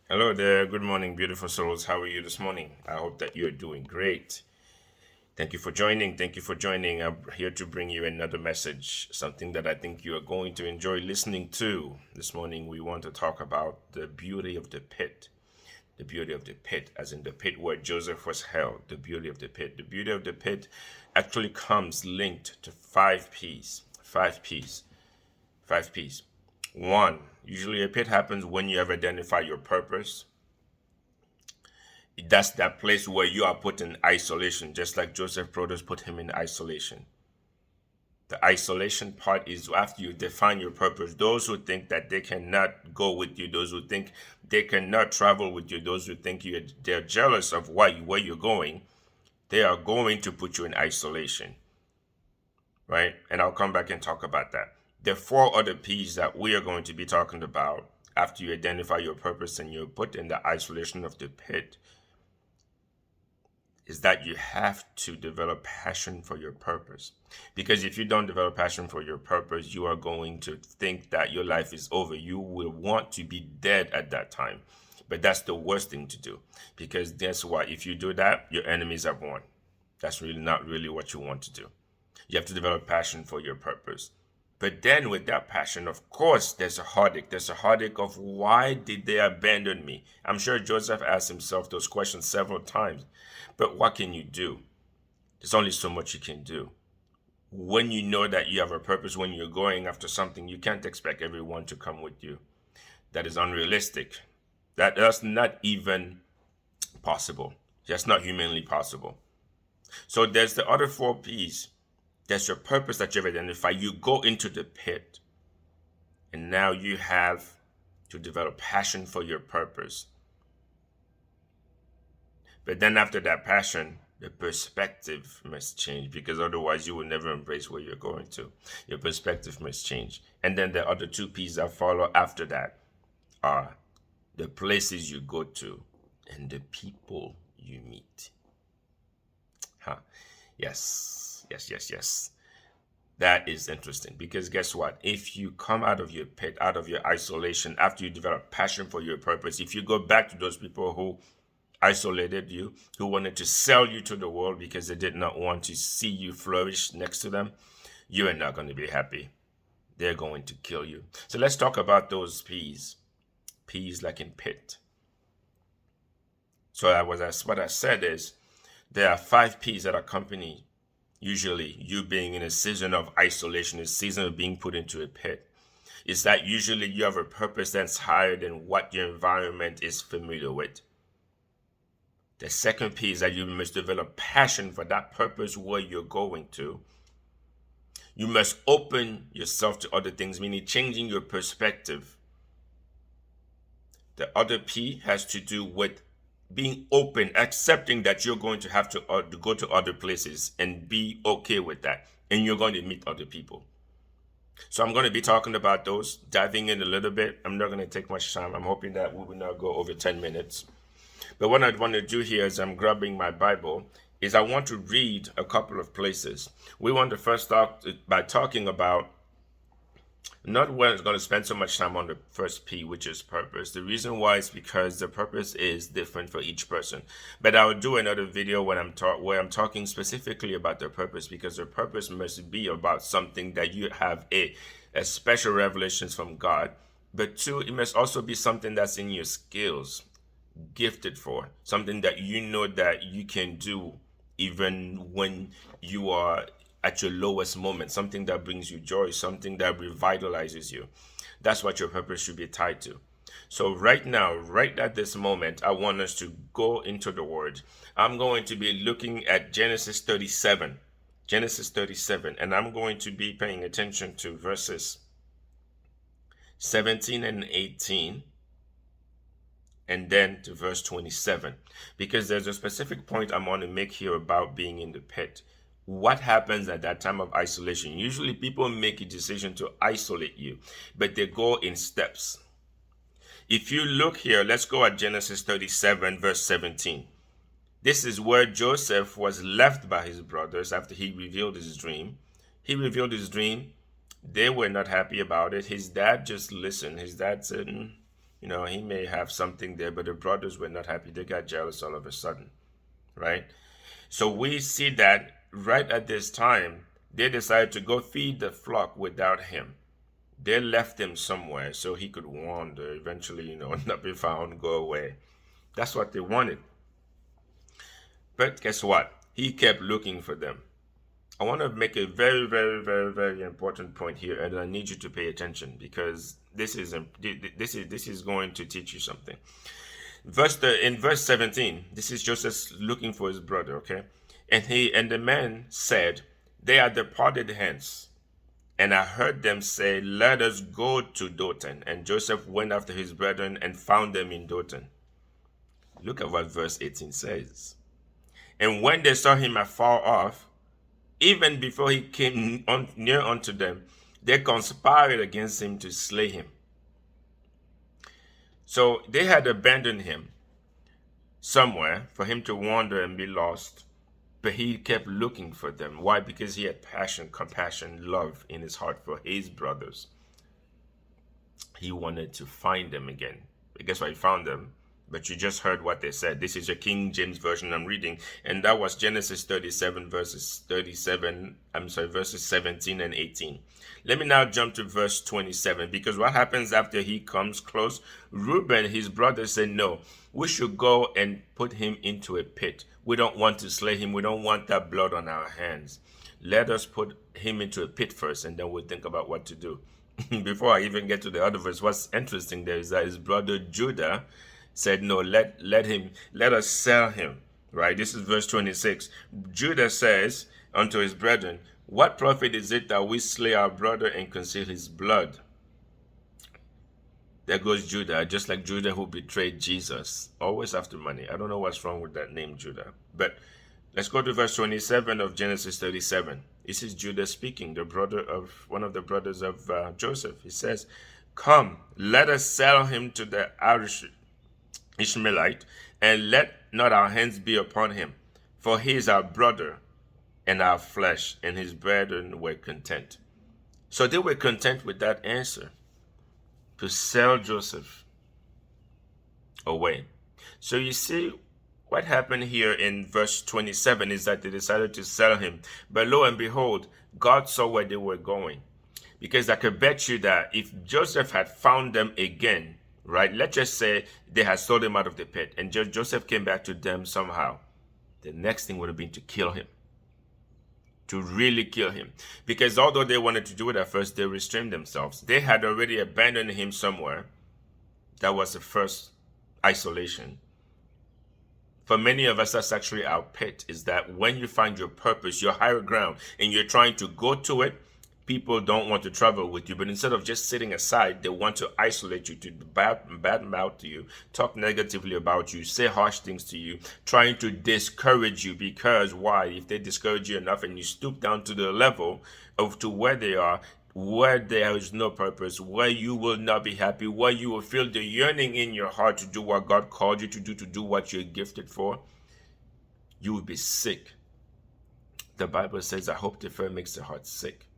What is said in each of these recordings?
Hello there. Good morning, beautiful souls. How are you this morning? I hope that you're doing great. Thank you for joining. Thank you for joining. I'm here to bring you another message, something that I think you are going to enjoy listening to. This morning, we want to talk about the beauty of the pit. The beauty of the pit, as in the pit where Joseph was held. The beauty of the pit. The beauty of the pit actually comes linked to five P's. Five P's. Five P's. One, usually a pit happens when you have identified your purpose. That's that place where you are put in isolation, just like Joseph brothers put him in isolation. The isolation part is after you define your purpose. Those who think that they cannot go with you, those who think they cannot travel with you, those who think they're jealous of where you're going, they are going to put you in isolation, right? And I'll come back and talk about that. There are four other P's that we are going to be talking about after you identify your purpose and you're put in the isolation of the pit. Is that you have to develop passion for your purpose. Because if you don't develop passion for your purpose, you are going to think that your life is over. You will want to be dead at that time. But that's the worst thing to do. Because guess what? If you do that, your enemies have won. That's really not really what you want to do. You have to develop passion for your purpose. But then with that passion, of course, there's a heartache. There's a heartache of why did they abandon me? I'm sure Joseph asked himself those questions several times. But what can you do? There's only so much you can do. When you know that you have a purpose, when you're going after something, you can't expect everyone to come with you. That is unrealistic. That's not even possible. That's not humanly possible. So there's the other four P's. There's your purpose that you've identified. You go into the pit, and now you have to develop passion for your purpose. But then after that passion, the perspective must change, because otherwise you will never embrace where you're going to. Your perspective must change. And then the other two P's that follow after that are the places you go to and the people you meet. Huh. Yes. That is interesting, because guess what? If you come out of your pit, out of your isolation, after you develop passion for your purpose, if you go back to those people who isolated you, who wanted to sell you to the world because they did not want to see you flourish next to them, you are not going to be happy. They're going to kill you. So let's talk about those P's. P's like in pit. So what I said is there are five P's that accompany usually you being in a season of isolation, a season of being put into a pit. Is that usually you have a purpose that's higher than what your environment is familiar with. The second P is that you must develop passion for that purpose where you're going to. You must open yourself to other things, meaning changing your perspective. The other P has to do with being open, accepting that you're going to have to go to other places and be okay with that. And you're going to meet other people. So I'm going to be talking about those, diving in a little bit. I'm not going to take much time. I'm hoping that we will not go over 10 minutes. But what I want to do here is I'm grabbing my Bible, is I want to read a couple of places. We want to first start by talking about, not going to spend so much time on the first P, which is purpose. The reason why is because the purpose is different for each person. But I will do another video where I'm talking specifically about the purpose, because the purpose must be about something that you have a special revelations from God. But two, it must also be something that's in your skills, gifted for, something that you know that you can do even when you are at your lowest moment, something that brings you joy, something that revitalizes you. That's what your purpose should be tied to. So right now, right at this moment, I want us to go into the word. I'm going to be looking at Genesis 37, and I'm going to be paying attention to verses 17 and 18, and then to verse 27, because there's a specific point I want to make here about being in the pit. What happens at that time of isolation? Usually people make a decision to isolate you, but they go in steps. If you look here, let's go at Genesis 37, verse 17. This is where Joseph was left by his brothers after he revealed his dream. He revealed his dream. They were not happy about it. His dad just listened. His dad said, He may have something there, but the brothers were not happy. They got jealous all of a sudden, right? So we see that right at this time, they decided to go feed the flock without him. They left him somewhere so he could wander, eventually, not be found, go away. That's what they wanted. But guess what? He kept looking for them. I want to make a very, very, very, very important point here, and I need you to pay attention because this is going to teach you something. In verse 17, this is Joseph looking for his brother, okay? And the man said, "They are departed hence. And I heard them say, Let us go to Dothan. And Joseph went after his brethren and found them in Dothan." Look at what verse 18 says. "And when they saw him afar off, even before he came near unto them, they conspired against him to slay him." So they had abandoned him somewhere for him to wander and be lost. But he kept looking for them. Why? Because he had passion, compassion, love in his heart for his brothers. He wanted to find them again. But guess what? He found them. But you just heard what they said. This is your King James Version I'm reading. And that was Genesis 37, verses 17 and 18. Let me now jump to verse 27. Because what happens after he comes close? Reuben, his brother, said, "No, we should go and put him into a pit. We don't want to slay him. We don't want that blood on our hands. Let us put him into a pit first, and then we'll think about what to do." Before I even get to the other verse, what's interesting there is that his brother Judah said, "No, let us sell him." Right? This is verse 26. Judah says unto his brethren, "What profit is it that we slay our brother and conceal his blood?" There goes Judah, just like Judah who betrayed Jesus, always after money. I don't know what's wrong with that name, Judah. But let's go to verse 27 of Genesis 37. This is Judah speaking, one of the brothers of Joseph. He says, "Come, let us sell him to the Ishmaelite, and let not our hands be upon him, for he is our brother and our flesh." And his brethren were content. So they were content with that answer, to sell Joseph away. So you see, what happened here in verse 27 is that they decided to sell him. But lo and behold, God saw where they were going. Because I could bet you that if Joseph had found them again, right, let's just say they had sold him out of the pit, and Joseph came back to them somehow, the next thing would have been to kill him. To really kill him. Because although they wanted to do it at first, they restrained themselves. They had already abandoned him somewhere. That was the first isolation. For many of us, that's actually our pit, is that when you find your purpose, your higher ground, and you're trying to go to it, people don't want to travel with you. But instead of just sitting aside, they want to isolate you, to badmouth to you, talk negatively about you, say harsh things to you, trying to discourage you. Because why? If they discourage you enough and you stoop down to the level of to where they are, where there is no purpose, where you will not be happy, where you will feel the yearning in your heart to do what God called you to do what you're gifted for, you will be sick. The Bible says that hope deferred makes the heart sick.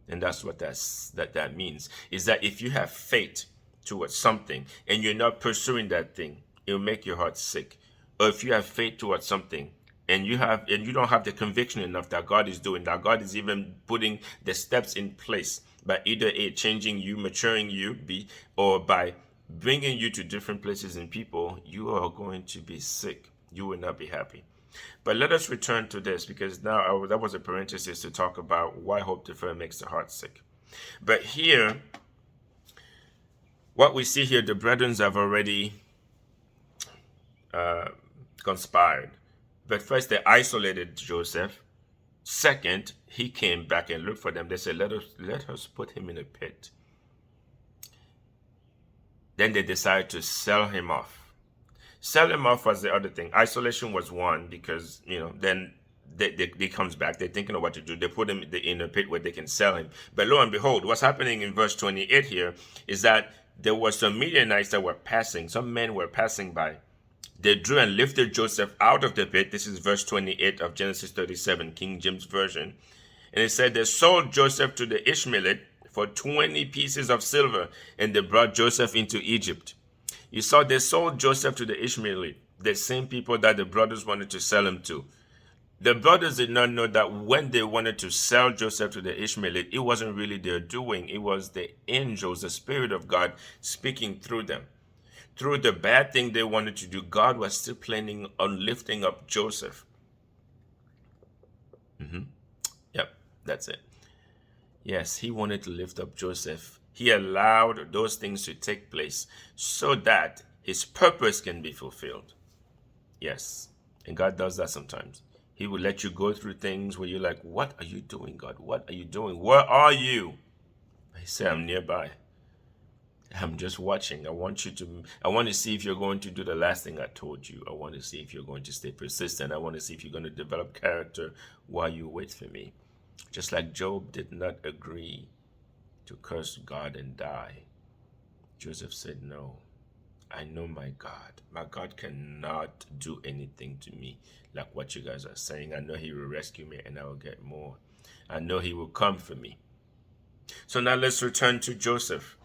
And that's what that means, is that if you have faith towards something and you're not pursuing that thing, it'll make your heart sick. Or if you have faith towards something and you don't have the conviction enough that God is doing, that God is even putting the steps in place by either changing you, maturing you, or by bringing you to different places and people, you are going to be sick. You will not be happy. But let us return to this, because now that was a parenthesis to talk about why hope deferred makes the heart sick. But here, what we see here, the brethren have already conspired. But first, they isolated Joseph. Second, he came back and looked for them. They said, let us put him in a pit. Then they decided to sell him off. Sell him off was the other thing. Isolation was one, because, then they comes back. They're thinking of what to do. They put him in a pit where they can sell him. But lo and behold, what's happening in verse 28 here is that there were some Midianites that were passing. Some men were passing by. They drew and lifted Joseph out of the pit. This is verse 28 of Genesis 37, King James Version. And it said, they sold Joseph to the Ishmaelite for 20 pieces of silver, and they brought Joseph into Egypt. You saw they sold Joseph to the Ishmaelites, the same people that the brothers wanted to sell him to. The brothers did not know that when they wanted to sell Joseph to the Ishmaelites, it wasn't really their doing. It was the angels, the Spirit of God speaking through them. Through the bad thing they wanted to do, God was still planning on lifting up Joseph. Yep, that's it. Yes, he wanted to lift up Joseph. He allowed those things to take place so that his purpose can be fulfilled. Yes, and God does that sometimes. He will let you go through things where you're like, what are you doing, God? What are you doing? Where are you? He said, I'm nearby. I'm just watching. I want to see if you're going to do the last thing I told you. I want to see if you're going to stay persistent. I want to see if you're going to develop character while you wait for me. Just like Job did not agree to curse God and die, Joseph said, no, I know my God. My God cannot do anything to me like what you guys are saying. I know he will rescue me and I will get more. I know he will come for me. So now let's return to Joseph.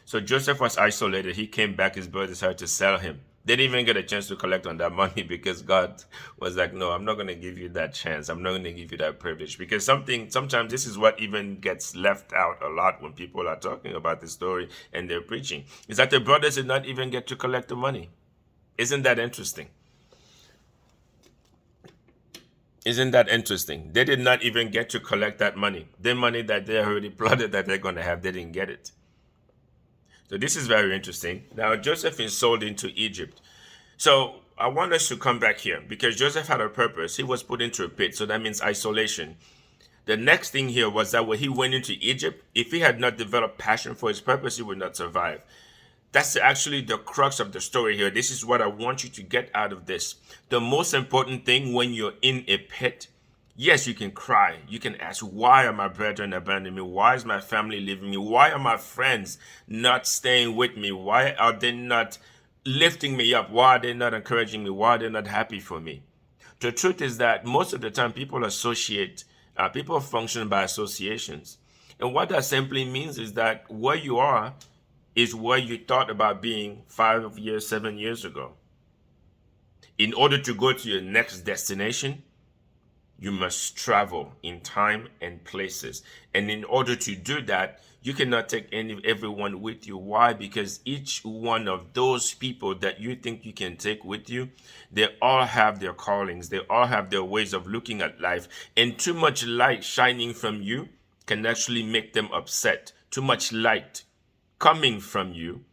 So Joseph was isolated. He came back. His brothers decided to sell him. They didn't even get a chance to collect on that money because God was like, no, I'm not going to give you that chance. I'm not going to give you that privilege. Because sometimes this is what even gets left out a lot when people are talking about the story and they're preaching, is that the brothers did not even get to collect the money. Isn't that interesting? Isn't that interesting? They did not even get to collect that money. The money that they already plotted that they're going to have, they didn't get it. So this is very interesting. Now, Joseph is sold into Egypt. So I want us to come back here because Joseph had a purpose. He was put into a pit, so that means isolation. The next thing here was that when he went into Egypt, if he had not developed passion for his purpose, he would not survive. That's actually the crux of the story here. This is what I want you to get out of this. The most important thing when you're in a pit, yes, you can cry. You can ask, why are my brethren abandoning me? Why is my family leaving me? Why are my friends not staying with me? Why are they not lifting me up? Why are they not encouraging me? Why are they not happy for me? The truth is that most of the time people function by associations. And what that simply means is that where you are is where you thought about being 5 years, 7 years ago. In order to go to your next destination, you must travel in time and places. And in order to do that, you cannot take everyone with you. Why? Because each one of those people that you think you can take with you, they all have their callings. They all have their ways of looking at life. And too much light shining from you can actually make them upset. Too much light coming from you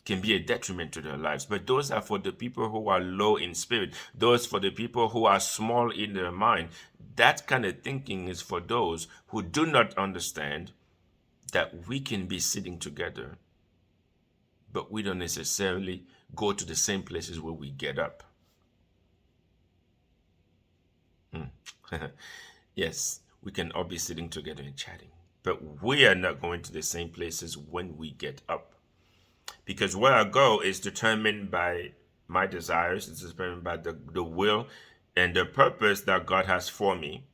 can be a detriment to their lives. But those are for the people who are low in spirit. Those for the people who are small in their mind. That kind of thinking is for those who do not understand that we can be sitting together, but we don't necessarily go to the same places where we get up. Yes, we can all be sitting together and chatting, but we are not going to the same places when we get up. Because where I go is determined by my desires, it's determined by the will and the purpose that God has for me.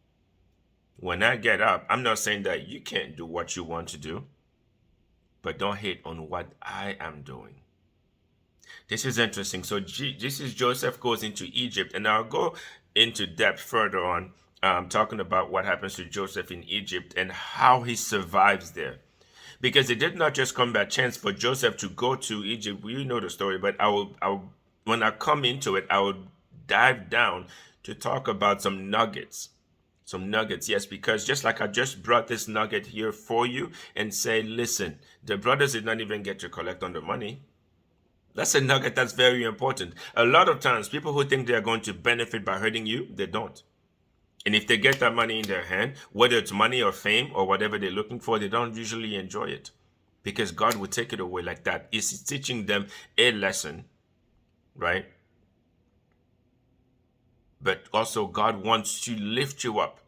When I get up, I'm not saying that you can't do what you want to do, but don't hate on what I am doing. This is interesting. So this is Joseph goes into Egypt, and I'll go into depth further on, talking about what happens to Joseph in Egypt and how he survives there. Because it did not just come by chance for Joseph to go to Egypt. You know the story, but when I come into it, I will dive down to talk about some nuggets. Some nuggets, yes, because just like I just brought this nugget here for you and say, listen, the brothers did not even get to collect on the money. That's a nugget that's very important. A lot of times, people who think they are going to benefit by hurting you, they don't. And if they get that money in their hand, whether it's money or fame or whatever they're looking for, they don't usually enjoy it because God will take it away like that. It's teaching them a lesson, right? But also God wants to lift you up.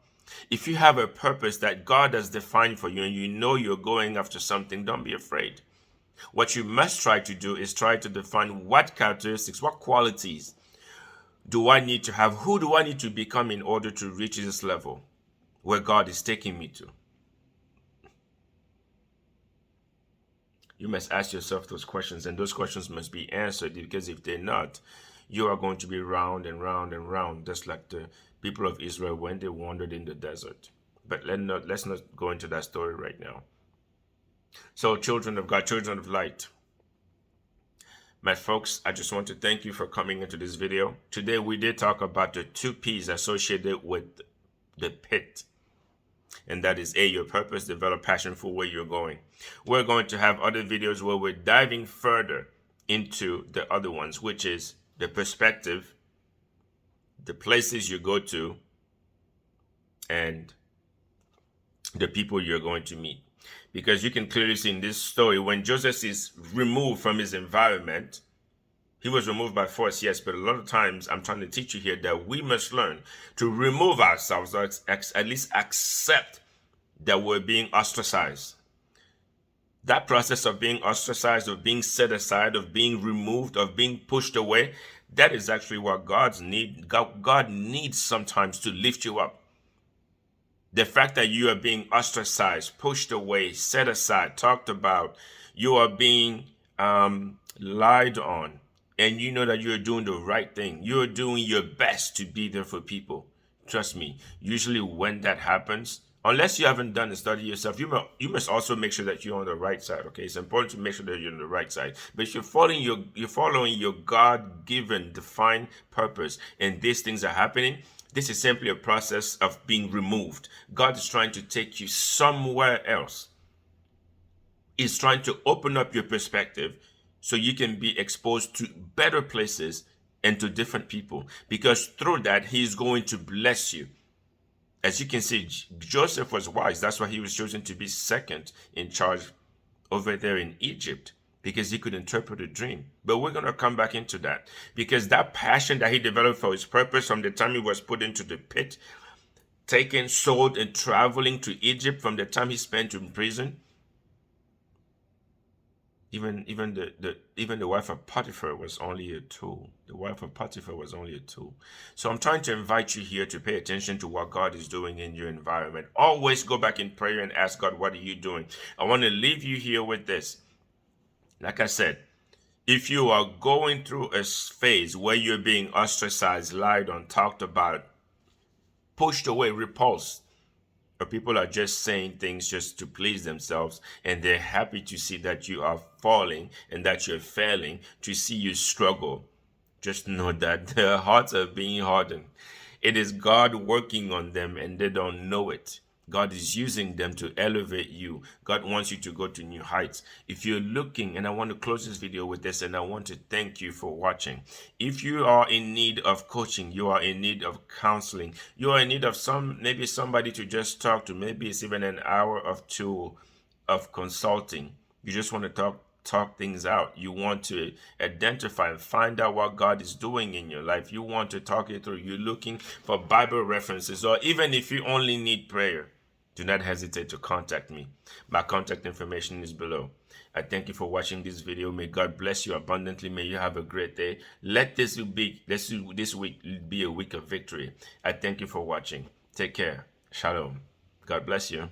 If you have a purpose that God has defined for you and you know you're going after something, don't be afraid. What you must try to do is try to define what characteristics, what qualities do I need to have? Who do I need to become in order to reach this level where God is taking me to? You must ask yourself those questions, and those questions must be answered, because if they're not, you are going to be round and round and round, just like the people of Israel when they wandered in the desert. But let's not go into that story right now. So, children of God, children of light, my folks, I just want to thank you for coming into this video. Today we did talk about the 2 P's associated with the pit. And that is A, your purpose, develop passion for where you're going. We're going to have other videos where we're diving further into the other ones, which is the perspective, the places you go to, and the people you're going to meet. Because you can clearly see in this story, when Joseph is removed from his environment, he was removed by force, yes, but a lot of times I'm trying to teach you here that we must learn to remove ourselves, or at least accept that we're being ostracized. That process of being ostracized, of being set aside, of being removed, of being pushed away, that is actually what God needs sometimes to lift you up. The fact that you are being ostracized, pushed away, set aside, talked about, you are being lied on, and you know that you're doing the right thing. You're doing your best to be there for people. Trust me, usually when that happens, unless you haven't done the study yourself, you must also make sure that you're on the right side, okay? It's important to make sure that you're on the right side. But if you're following your God-given, defined purpose, and these things are happening, this is simply a process of being removed. God is trying to take you somewhere else. He's trying to open up your perspective so you can be exposed to better places and to different people. Because through that, he's going to bless you. As you can see, Joseph was wise. That's why he was chosen to be second in charge over there in Egypt, because he could interpret a dream. But we're going to come back into that, because that passion that he developed for his purpose from the time he was put into the pit, taken, sold, and traveling to Egypt, from the time he spent in prison, even the wife of Potiphar was only a tool. The wife of Potiphar was only a tool. So I'm trying to invite you here to pay attention to what God is doing in your environment. Always go back in prayer and ask God, what are you doing? I want to leave you here with this. Like I said, if you are going through a phase where you're being ostracized, lied on, talked about, pushed away, repulsed, or people are just saying things just to please themselves, and they're happy to see that you are falling and that you're failing, to see you struggle, just know that their hearts are being hardened. It is God working on them, and they don't know it. God is using them to elevate you. God wants you to go to new heights. If you're looking, and I want to close this video with this, and I want to thank you for watching. If you are in need of coaching, you are in need of counseling, you are in need of maybe somebody to just talk to, maybe it's even an hour or 2 of consulting. You just want to talk things out. You want to identify and find out what God is doing in your life. You want to talk it through. You're looking for Bible references, or even if you only need prayer, do not hesitate to contact me. My contact information is below. I thank you for watching this video. May God bless you abundantly. May you have a great day. Let this week be a week of victory. I thank you for watching. Take care. Shalom. God bless you.